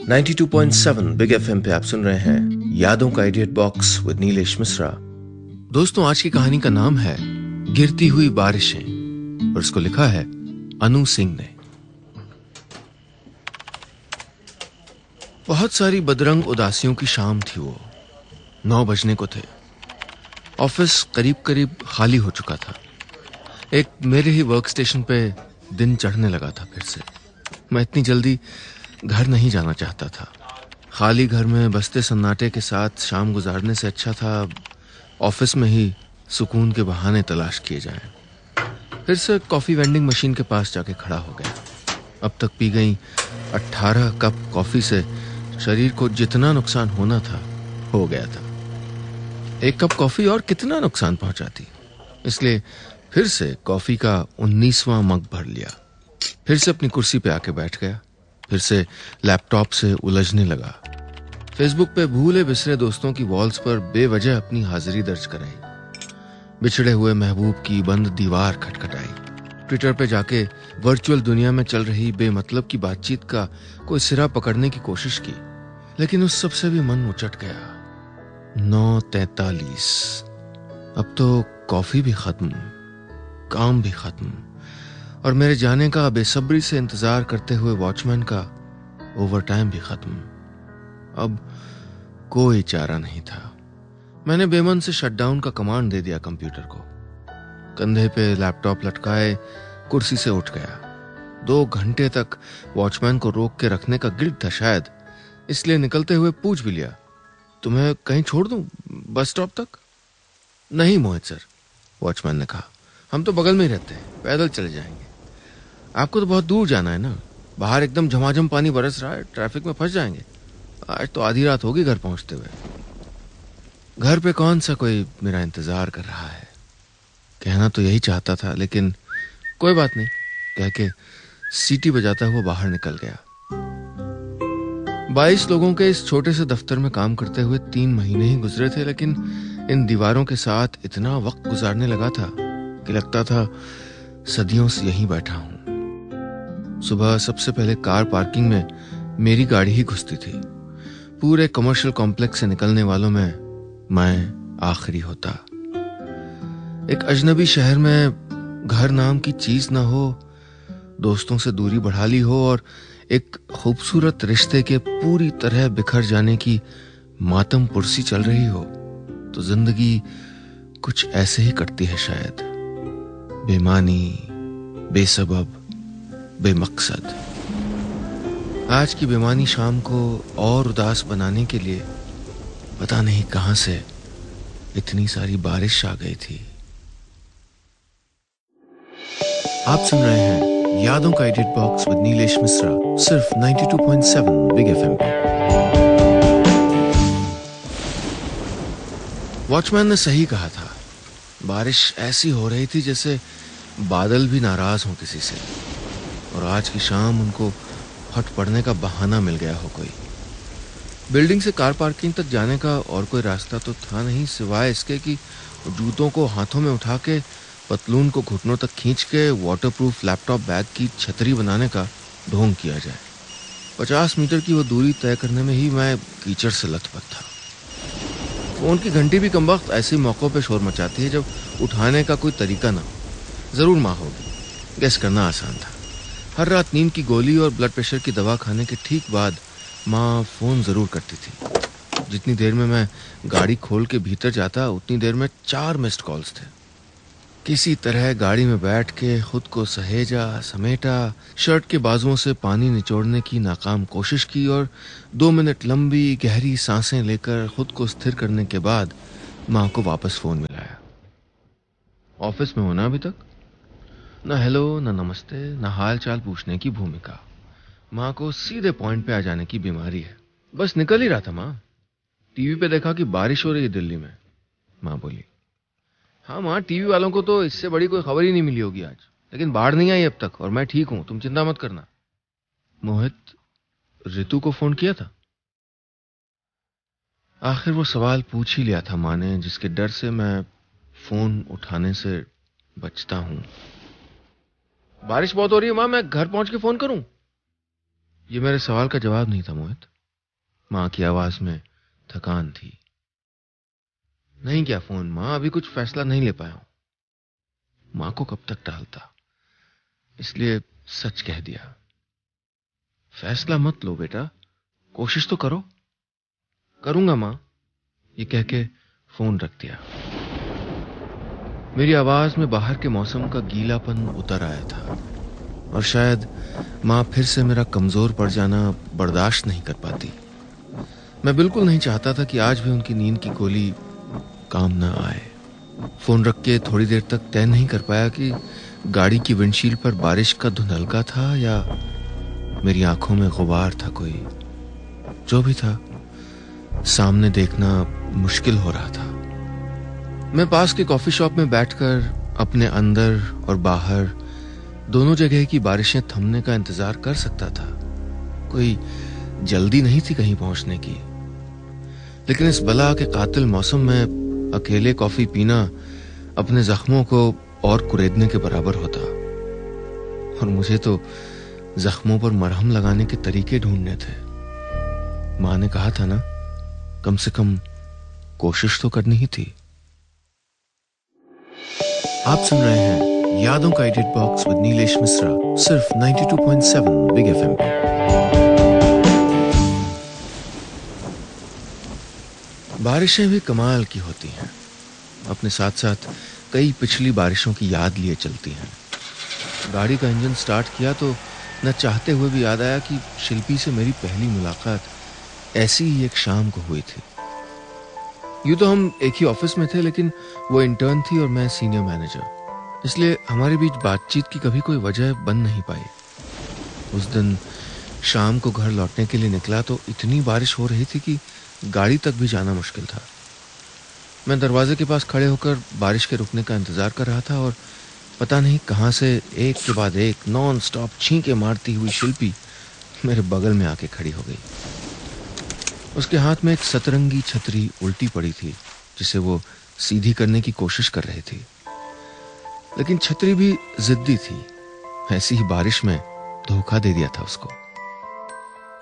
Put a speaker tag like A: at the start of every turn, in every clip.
A: 92.7 big FM पे आप सुन रहे हैं यादों का idiot box with Nilesh Mishra. दोस्तों, आज की कहानी का नाम है गिरती हुई बारिशें और इसको लिखा है अनु सिंह ने। बहुत सारी बदरंग उदासियों की शाम थी। वो 9 बजने को थे। ऑफिस करीब करीब खाली हो चुका था। एक मेरे ही वर्क स्टेशन पे दिन चढ़ने लगा था फिर से। मैं इतनी जल्दी घर नहीं जाना चाहता था। खाली घर में बसते सन्नाटे के साथ शाम गुजारने से अच्छा था ऑफिस में ही सुकून के बहाने तलाश किए जाएं। फिर से कॉफी वेंडिंग मशीन के पास जाके खड़ा हो गया। अब तक पी गई 18 कप कॉफी से शरीर को जितना नुकसान होना था हो गया था। एक कप कॉफी और कितना नुकसान पहुंचाती, इसलिए फिर से कॉफी का 19वां मग भर लिया। फिर से अपनी कुर्सी पे आके बैठ गया। फिर से लैपटॉप से उलझने लगा। फेसबुक पे भूले बिसरे दोस्तों की वॉल्स पर बेवजह अपनी हाजिरी दर्ज कराई। बिछड़े हुए महबूब की बंद दीवार खटखटाई। ट्विटर पे जाके वर्चुअल दुनिया में चल रही बेमतलब की बातचीत का कोई सिरा पकड़ने की कोशिश की, लेकिन उस सब से भी मन उचट गया। 9:43। अब तो कॉफी भी खत्म, काम भी खत्म और मेरे जाने का बेसब्री से इंतजार करते हुए वॉचमैन का ओवरटाइम भी खत्म। अब कोई चारा नहीं था। मैंने बेमन से शटडाउन का कमांड दे दिया कंप्यूटर को। कंधे पे लैपटॉप लटकाए कुर्सी से उठ गया। 2 घंटे तक वॉचमैन को रोक के रखने का गिल्ट था शायद, इसलिए निकलते हुए पूछ भी लिया, तुम्हें कहीं छोड़ दूं बस स्टॉप तक? नहीं मोहित सर, वॉचमैन ने कहा, हम तो बगल में ही रहते हैं, पैदल चले जाएंगे। आपको तो बहुत दूर जाना है ना, बाहर एकदम झमाझम पानी बरस रहा है, ट्रैफिक में फंस जाएंगे। आज तो आधी रात होगी घर पहुंचते हुए। घर पे कौन सा कोई मेरा इंतजार कर रहा है, कहना तो यही चाहता था, लेकिन कोई बात नहीं कह के सीटी बजाता हुआ बाहर निकल गया। 22 लोगों के इस छोटे से दफ्तर में काम करते हुए 3 महीने ही गुजरे थे, लेकिन इन दीवारों के साथ इतना वक्त गुजारने लगा था कि लगता था सदियों से यहीं बैठा हूं। सुबह सबसे पहले कार पार्किंग में मेरी गाड़ी ही घुसती थी। पूरे कमर्शियल कॉम्प्लेक्स से निकलने वालों में मैं आखिरी होता। एक अजनबी शहर में घर नाम की चीज ना हो, दोस्तों से दूरी बढ़ा ली हो और एक खूबसूरत रिश्ते के पूरी तरह बिखर जाने की मातम पुरसी चल रही हो, तो जिंदगी कुछ ऐसे ही कटती है शायद। बेमानी, बेसबब, बेमकसद। आज की बेमानी शाम को और उदास बनाने के लिए पता नहीं कहां से इतनी सारी बारिश आ गई थी। आप सुन रहे हैं यादों का edit box with Nilesh Mishra, सिर्फ 92.7 बिग एफएम पे। वॉचमैन ने सही कहा था। बारिश ऐसी हो रही थी जैसे बादल भी नाराज हों किसी से, और आज की शाम उनको फट पड़ने का बहाना मिल गया हो कोई। बिल्डिंग से कार पार्किंग तक जाने का और कोई रास्ता तो था नहीं, सिवाय इसके कि जूतों को हाथों में उठा के पतलून को घुटनों तक खींच के वाटरप्रूफ लैपटॉप बैग की छतरी बनाने का ढोंग किया जाए। 50 मीटर की वो दूरी तय करने में ही मैं कीचड़ से लथपथ था। फोन की घंटी भी कमबख्त ऐसे मौकों पे शोर मचाती है जब उठाने का कोई तरीका ना हो। जरूर माँ होगी, गेस करना आसान था। हर रात नींद की गोली और ब्लड प्रेशर की दवा खाने के ठीक बाद माँ फोन जरूर करती थी। जितनी देर में मैं गाड़ी खोल के भीतर जाता, उतनी देर में 4 मिस्ड कॉल्स थे। किसी तरह गाड़ी में बैठ के खुद को सहेजा, समेटा, शर्ट के बाजुओं से पानी निचोड़ने की नाकाम कोशिश की और 2 मिनट लंबी गहरी सांसें लेकर खुद को स्थिर करने के बाद माँ को वापस फोन मिलाया। ऑफिस में होना अभी तक? न हेलो, न नमस्ते, न हाल चाल पूछने की भूमिका। माँ को सीधे पॉइंट पे आ जाने की बीमारी है। बस निकल ही रहा था माँ, टीवी पे देखा कि बारिश हो रही है दिल्ली में। माँ बोली, हाँ माँ, टीवी वालों को तो इससे बड़ी कोई खबर ही नहीं मिली होगी आज, लेकिन बाढ़ नहीं आई अब तक और मैं ठीक हूं, तुम चिंता मत करना। मोहित, रितु को फोन किया था? आखिर वो सवाल पूछ ही लिया था माँ ने, जिसके डर से मैं फोन उठाने से बचता हूं। बारिश बहुत हो रही है माँ, मैं घर पहुंच के फोन करूं? ये मेरे सवाल का जवाब नहीं था मोहित। माँ की आवाज में थकान थी। नहीं किया फोन माँ, अभी कुछ फैसला नहीं ले पाया हूं। माँ को कब तक टालता, इसलिए सच कह दिया। फैसला मत लो बेटा, कोशिश तो करो। करूंगा माँ, ये कह के फोन रख दिया। मेरी आवाज में बाहर के मौसम का गीलापन उतर आया था और शायद माँ फिर से मेरा कमजोर पड़ जाना बर्दाश्त नहीं कर पाती। मैं बिल्कुल नहीं चाहता था कि आज भी उनकी नींद की गोली काम न आए। फोन रख के थोड़ी देर तक तय नहीं कर पाया कि गाड़ी की विंडशील्ड पर बारिश का धुंधलका था या मेरी आंखों में गुबार था कोई। जो भी था, सामने देखना मुश्किल हो रहा था। मैं पास के कॉफी शॉप में बैठकर अपने अंदर और बाहर दोनों जगह की बारिशें थमने का इंतजार कर सकता था। कोई जल्दी नहीं थी कहीं पहुंचने की, लेकिन इस बला के कातिल मौसम में अकेले कॉफी पीना अपने जख्मों को और कुरेदने के बराबर होता। और मुझे तो जख्मों पर मरहम लगाने के तरीके ढूंढने थे। माँ ने कहा था ना, कम से कम कोशिश तो करनी ही थी। आप सुन रहे हैं यादों का edit box with Nilesh Mishra, सिर्फ 92.7 बिग एफएम पे। बारिशें भी कमाल की होती हैं, अपने साथ साथ कई पिछली बारिशों की याद लिए चलती हैं। गाड़ी का इंजन स्टार्ट किया तो न चाहते हुए भी याद आया कि शिल्पी से मेरी पहली मुलाकात ऐसी ही एक शाम को हुई थी। यूं तो हम एक ही ऑफिस में थे, लेकिन वो इंटर्न थी और मैं सीनियर मैनेजर, इसलिए हमारे बीच बातचीत की कभी कोई वजह बन नहीं पाई। उस दिन शाम को घर लौटने के लिए निकला तो इतनी बारिश हो रही थी कि गाड़ी तक भी जाना मुश्किल था। मैं दरवाजे के पास खड़े होकर बारिश के रुकने का इंतजार कर रहा था और पता नहीं कहां से एक के बाद एक नॉन स्टॉप छींके मारती हुई शिल्पी मेरे बगल में आके खड़ी हो गई। उसके हाथ में एक सतरंगी छतरी उल्टी पड़ी थी, जिसे वो सीधी करने की कोशिश कर रही थी, लेकिन छतरी भी जिद्दी थी। ऐसी ही बारिश में धोखा दे दिया था उसको।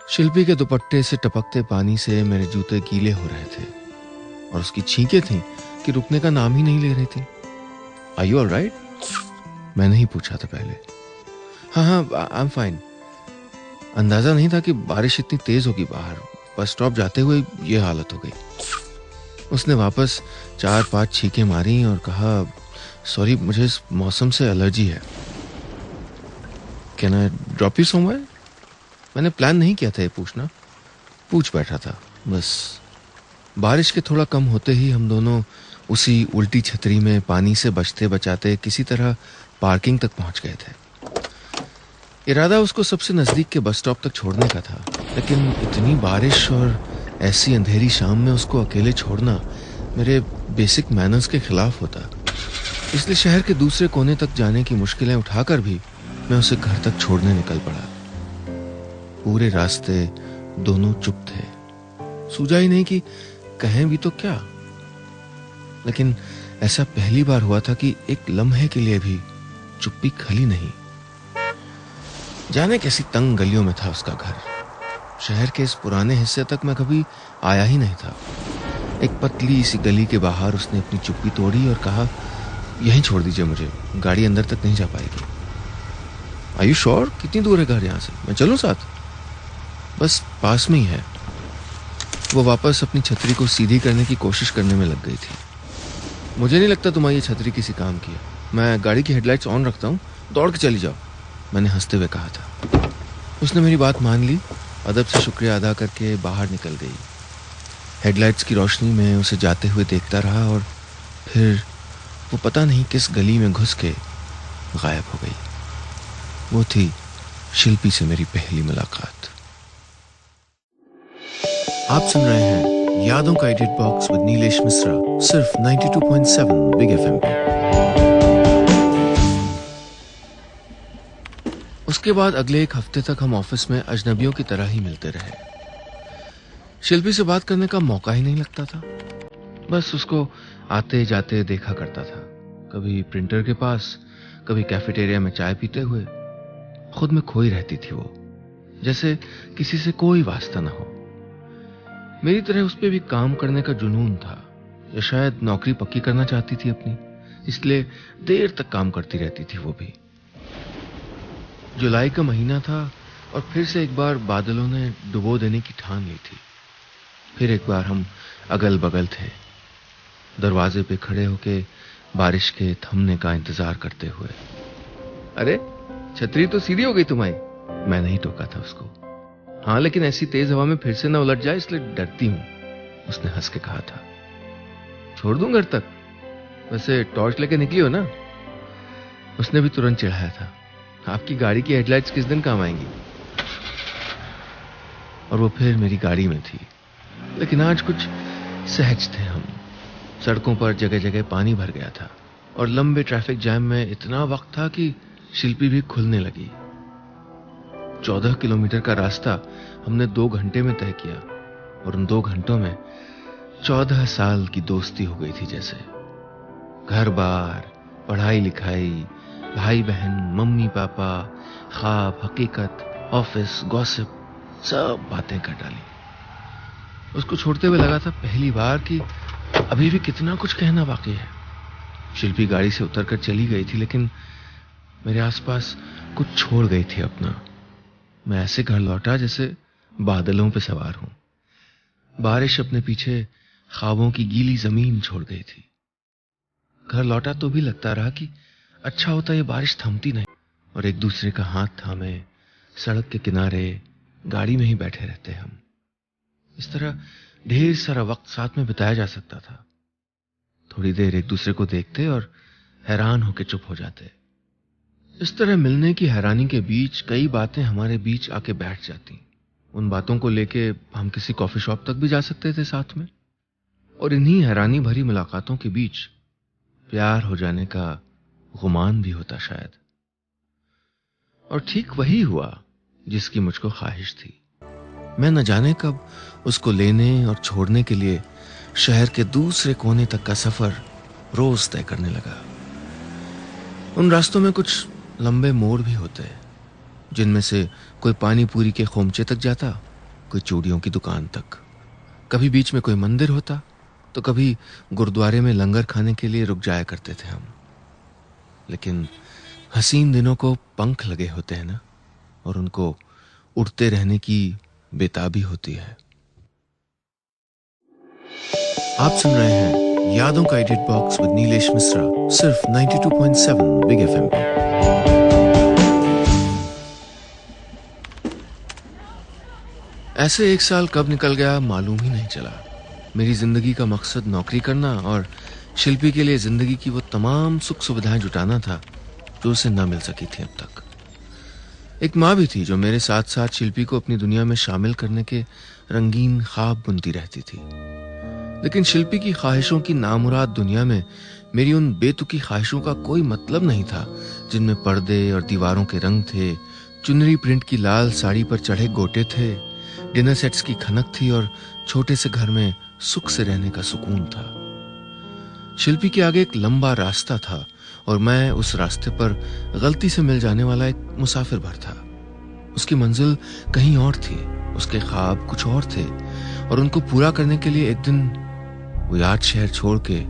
A: शिल्पी के दुपट्टे से टपकते पानी से मेरे जूते गीले हो रहे थे और उसकी छींकें थीं कि रुकने का नाम ही नहीं ले रही थी। Are you alright? मैंने ही पूछा था पहले। हाँ, आई एम फाइन। अंदाजा नहीं था कि बारिश इतनी तेज होगी बाहर। बस स्टॉप जाते हुए ये हालत हो गई। उसने वापस 4-5 छींकें मारी और कहा, सॉरी, मुझे इस मौसम से एलर्जी है। Can I drop you somewhere? मैंने प्लान नहीं किया था ये पूछना, पूछ बैठा था बस। बारिश के थोड़ा कम होते ही हम दोनों उसी उल्टी छतरी में पानी से बचते बचाते किसी तरह पार्किंग तक पहुंच गए थे। इरादा उसको सबसे नजदीक के बस स्टॉप तक छोड़ने का था, लेकिन इतनी बारिश और ऐसी अंधेरी शाम में उसको अकेले छोड़ना मेरे बेसिक मैनर्स के खिलाफ होता। इसलिए शहर के दूसरे कोने तक जाने की मुश्किलें उठाकर भी मैं उसे घर तक छोड़ने निकल पड़ा। पूरे रास्ते दोनों चुप थे। सूझा ही नहीं कि कहें भी तो क्या। लेकिन ऐसा पहली बार हुआ था कि एक लम्हे के लिए भी चुप्पी खली नहीं। जाने कैसी तंग गलियों में था उसका घर। शहर के इस पुराने हिस्से तक मैं कभी आया ही नहीं था। एक पतली सी गली के बाहर उसने अपनी चुप्पी तोड़ी और कहा, यहीं छोड़ दीजिए मुझे, गाड़ी अंदर तक नहीं जा पाएगी। Are you sure? कितनी दूर है घर यहाँ से? मैं चलूं साथ? बस पास में ही है। वो वापस अपनी छतरी को सीधी करने की कोशिश करने में लग गई थी। मुझे नहीं लगता तुम्हारी ये छतरी किसी काम की है। मैं गाड़ी की हेडलाइट्स ऑन रखता हूँ, दौड़ के चली जाओ, मैंने हंसते हुए कहा था। उसने मेरी बात मान ली, अदब से शुक्रिया अदा करके बाहर निकल गई। हेडलाइट्स की रोशनी में उसे जाते हुए देखता रहा और फिर वो पता नहीं किस गली में घुस के गायब हो गई। वो थी शिल्पी से मेरी पहली मुलाकात। आप सुन रहे हैं यादों का edit box with Nilesh Mishra, सिर्फ 92.7 बिग एफएम पे। उसके बाद अगले एक हफ्ते तक हम ऑफिस में अजनबियों की तरह ही मिलते रहे। शिल्पी से बात करने का मौका ही नहीं लगता था। बस उसको आते जाते देखा करता था, कभी प्रिंटर के पास, कभी कैफेटेरिया में चाय पीते हुए। खुद में खोई रहती थी वो, जैसे किसी से कोई वास्ता ना हो। मेरी तरह उस पर भी काम करने का जुनून था, या शायद नौकरी पक्की करना चाहती थी अपनी, इसलिए देर तक काम करती रहती थी वो भी। जुलाई का महीना था और फिर से एक बार बादलों ने डुबो देने की ठान ली थी। फिर एक बार हम अगल बगल थे, दरवाजे पे खड़े होके बारिश के थमने का इंतजार करते हुए। अरे छतरी तो सीधी हो गई तुम्हारी, मैं नहीं टोका था उसको। हाँ, लेकिन ऐसी तेज हवा में फिर से ना उलट जाए इसलिए डरती हूं, उसने हंस के कहा था। छोड़ दूं घर तक? वैसे टॉर्च लेके निकली हो ना? उसने भी तुरंत चिढ़ाया था। आपकी गाड़ी की हेडलाइट्स किस दिन काम आएंगी? और वो फिर मेरी गाड़ी में थी, लेकिन आज कुछ सहज थे हम। सड़कों पर जगह जगह पानी भर गया था और लंबे ट्रैफिक जैम में इतना वक्त था कि शिल्पी भी खुलने लगी। 14 किलोमीटर का रास्ता हमने 2 घंटे में तय किया और उन 2 घंटों में 14 साल की दोस्ती हो गई थी जैसे। घर बार, पढ़ाई लिखाई, भाई बहन, मम्मी पापा, ख्वाब, हकीकत, ऑफिस, गॉसिप, सब बातें कर डाली। उसको छोड़ते हुए लगा था पहली बार कि अभी भी कितना कुछ कहना बाकी है। शिल्पी गाड़ी से उतरकर चली गई थी, लेकिन मेरे आसपास कुछ छोड़ गई थी अपना। मैं ऐसे घर लौटा जैसे बादलों पे सवार हूं। बारिश अपने पीछे ख्वाबों की गीली जमीन छोड़ गई थी। घर लौटा तो भी लगता रहा कि अच्छा होता ये बारिश थमती नहीं और एक दूसरे का हाथ थामे सड़क के किनारे गाड़ी में ही बैठे रहते हम। इस तरह ढेर सारा वक्त साथ में बिताया जा सकता था। थोड़ी देर एक दूसरे को देखते और हैरान होकर चुप हो जाते। इस तरह मिलने की हैरानी के बीच कई बातें हमारे बीच आके बैठ जाती। उन बातों को लेके हम किसी कॉफी शॉप तक भी जा सकते थे साथ में, और इन्हीं हैरानी भरी मुलाकातों के बीच प्यार हो जाने का गुमान भी होता शायद। और ठीक वही हुआ जिसकी मुझको ख्वाहिश थी। मैं न जाने कब उसको लेने और छोड़ने के लिए शहर के दूसरे कोने तक का सफर रोज तय करने लगा। उन रास्तों में कुछ लंबे मोड़ भी होते, जिनमें से कोई पानी पूरी के खोमचे तक जाता, कोई चूड़ियों की दुकान तक। कभी बीच में कोई मंदिर होता तो कभी गुरुद्वारे में लंगर खाने के लिए रुक जाया करते थे हम। लेकिन हसीन दिनों को पंख लगे होते हैं ना, और उनको उड़ते रहने की बेताबी होती है। आप सुन रहे हैं यादों का edit box with Nilesh Mishra, सिर्फ 92.7 बिग एफएम पर। ऐसे 1 साल कब निकल गया मालूम ही नहीं चला। मेरी जिंदगी का मकसद नौकरी करना और शिल्पी के लिए जिंदगी की वो तमाम सुख सुविधाएं जुटाना था जो उसे न मिल सकी थी अब तक। एक माँ भी थी जो मेरे साथ साथ शिल्पी को अपनी दुनिया में शामिल करने के रंगीन ख्वाब बुनती रहती थी। लेकिन शिल्पी की ख्वाहिशों की नामुराद दुनिया में मेरी उन बेतुकी ख्वाहिशों का कोई मतलब नहीं था, जिनमें पर्दे और दीवारों के रंग थे, चुनरी प्रिंट की लाल साड़ी पर चढ़े गोटे थे, डिनर सेट्स की खनक थी और छोटे से घर में सुख से रहने का सुकून था। शिल्पी के आगे एक लंबा रास्ता था और मैं उस रास्ते पर गलती से मिल जाने वाला एक मुसाफिर भर था। उसकी मंजिल कहीं और थी, उसके ख्वाब कुछ और थे, और उनको पूरा करने के लिए एक दिन वो याद शहर छोड़ के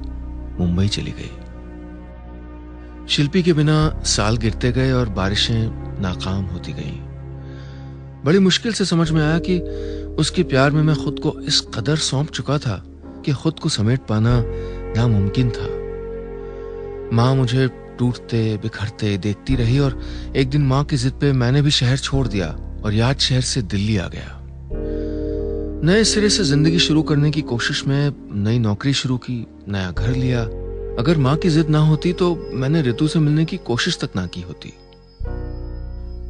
A: मुंबई चली गई। शिल्पी के बिना साल गिरते गए और बारिशें नाकाम होती गईं। बड़ी मुश्किल से समझ में आया कि उसके प्यार में मैं खुद को इस कदर सौंप चुका था कि खुद को समेट पाना नामुमकिन था। माँ मुझे टूटते बिखरते देखती रही और एक दिन माँ की जिद पे मैंने भी शहर छोड़ दिया और याद शहर से दिल्ली आ गया। नए सिरे से जिंदगी शुरू करने की कोशिश में नई नौकरी शुरू की, नया घर लिया। अगर माँ की जिद ना होती तो मैंने ऋतु से मिलने की कोशिश तक ना की होती।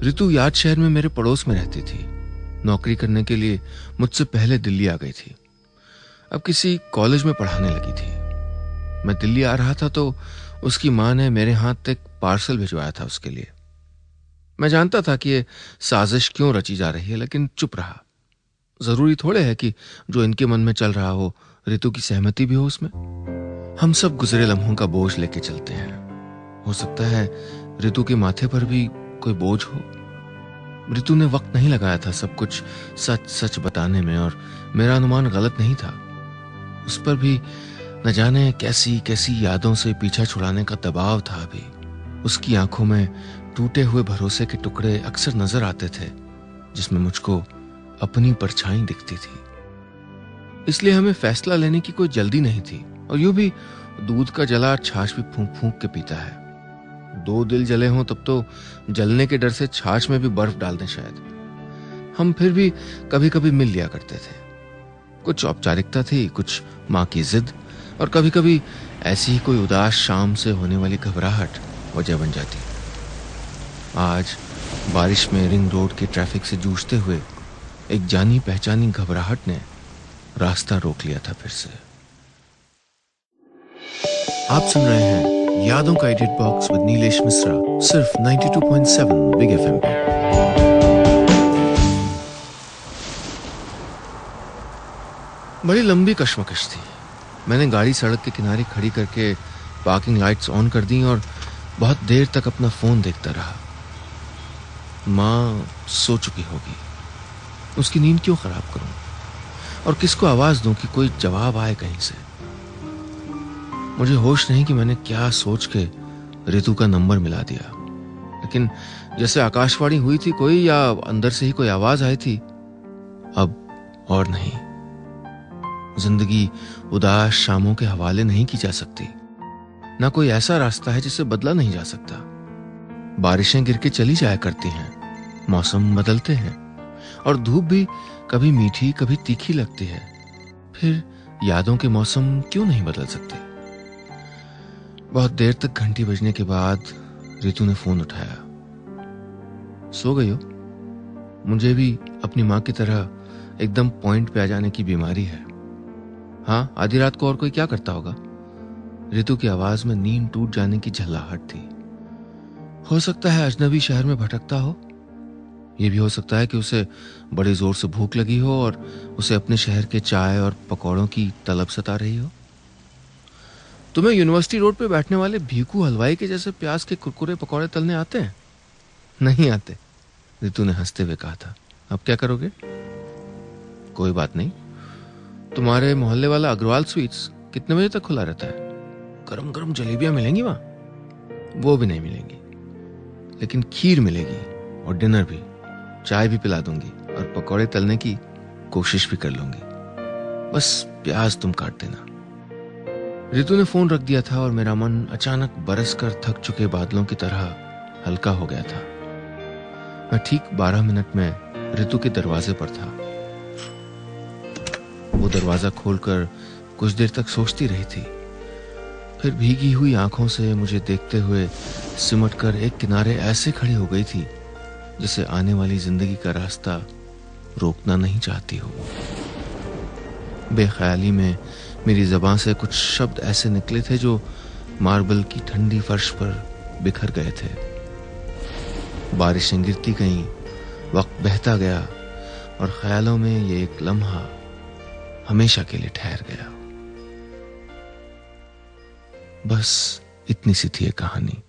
A: ऋतु याद शहर में मेरे पड़ोस में रहती थी। नौकरी करने के लिए मुझसे पहले दिल्ली आ गई थी। अब किसी कॉलेज में पढ़ाने लगी थी। मैं दिल्ली आ रहा था तो उसकी माँ ने मेरे हाथ एक पार्सल भिजवाया था उसके लिए। मैं जानता था कि ये साजिश क्यों रची जा रही है, लेकिन चुप रहा। जरूरी थोड़े है कि जो इनके मन में चल रहा हो ऋतु की सहमति भी हो उसमें। हम सब गुजरे लम्हों का बोझ लेके चलते हैं। हो सकता है ऋतु के माथे पर भी कोई बोझ हो। रितु ने वक्त नहीं लगाया था सब कुछ सच सच बताने में, और मेरा अनुमान गलत नहीं था। उस पर भी न जाने कैसी कैसी यादों से पीछा छुड़ाने का दबाव था। अभी उसकी आंखों में टूटे हुए भरोसे के टुकड़े अक्सर नजर आते थे, जिसमें मुझको अपनी परछाई दिखती थी। इसलिए हमें फैसला लेने की कोई जल्दी नहीं थी, और यूं भी दूध का जला छाछ भी फूंक फूंक के पीता है। दो दिल जले हों तब तो जलने के डर से छाछ में भी बर्फ डाल दें शायद। हम फिर भी कभी कभी मिल लिया करते थे। कुछ औपचारिकता थी, कुछ माँ की जिद, और कभी कभी ऐसी ही कोई उदास शाम से होने वाली घबराहट वजह बन जाती। आज बारिश में रिंग रोड के ट्रैफिक से जूझते हुए एक जानी पहचानी घबराहट ने रास्ता रोक लिया था फिर से। आप सुन रहे हैं यादों का edit box with Nilesh Mishra, सिर्फ 92.7 बिग एफएम पर। बड़ी लंबी कश्मकश थी। मैंने गाड़ी सड़क के किनारे खड़ी करके पार्किंग लाइट्स ऑन कर दी और बहुत देर तक अपना फोन देखता रहा। माँ सो चुकी होगी, उसकी नींद क्यों खराब करूं, और किसको आवाज दूं कि कोई जवाब आए कहीं से। मुझे होश नहीं कि मैंने क्या सोच के रितु का नंबर मिला दिया, लेकिन जैसे आकाशवाणी हुई थी कोई, या अंदर से ही कोई आवाज आई थी, अब और नहीं। जिंदगी उदास शामों के हवाले नहीं की जा सकती। ना कोई ऐसा रास्ता है जिसे बदला नहीं जा सकता। बारिशें गिर के चली जाया करती हैं, मौसम बदलते हैं, और धूप भी कभी मीठी कभी तीखी लगती है। फिर यादों के मौसम क्यों नहीं बदल सकते। बहुत देर तक घंटी बजने के बाद रितु ने फोन उठाया। सो गई हो? मुझे भी अपनी माँ की तरह एकदम पॉइंट पे आ जाने की बीमारी है। हाँ, आधी रात को और कोई क्या करता होगा। रितु की आवाज में नींद टूट जाने की झल्लाहट थी। हो सकता है अजनबी शहर में भटकता हो। यह भी हो सकता है कि उसे बड़े जोर से भूख लगी हो और उसे अपने शहर के चाय और पकौड़ों की तलब सता रही हो। तुम्हें यूनिवर्सिटी रोड पे बैठने वाले भीखू हलवाई के जैसे प्याज के कुरकुरे पकौड़े तलने आते हैं? नहीं आते, रितु ने हंसते हुए कहा था। अब क्या करोगे? कोई बात नहीं। तुम्हारे मोहल्ले वाला अग्रवाल स्वीट्स कितने बजे तक खुला रहता है? गरम गरम जलेबियां मिलेंगी वहां? वो भी नहीं मिलेंगी, लेकिन खीर मिलेगी, और डिनर भी। चाय भी पिला दूंगी और पकौड़े तलने की कोशिश भी कर लूंगी। बस प्याज तुम काट देना। रितु ने फोन रख दिया था और मेरा मन अचानक बरसकर थक चुके बादलों की तरह हल्का हो गया था। मैं ठीक 12 मिनट में रितु के दरवाजे पर था। वो दरवाजा खोलकर कुछ देर तक सोचती रही थी, फिर भीगी हुई आंखों से मुझे देखते हुए सिमटकर एक किनारे ऐसे खड़ी हो गई थी जैसे आने वाली जिंदगी का रास्ता रोकना नहीं चाहती हो। बेख्याली में मेरी जबान से कुछ शब्द ऐसे निकले थे जो मार्बल की ठंडी फर्श पर बिखर गए थे। बारिशें गिरती गईं, वक्त बहता गया, और ख्यालों में ये एक लम्हा हमेशा के लिए ठहर गया। बस इतनी सी थी ये कहानी।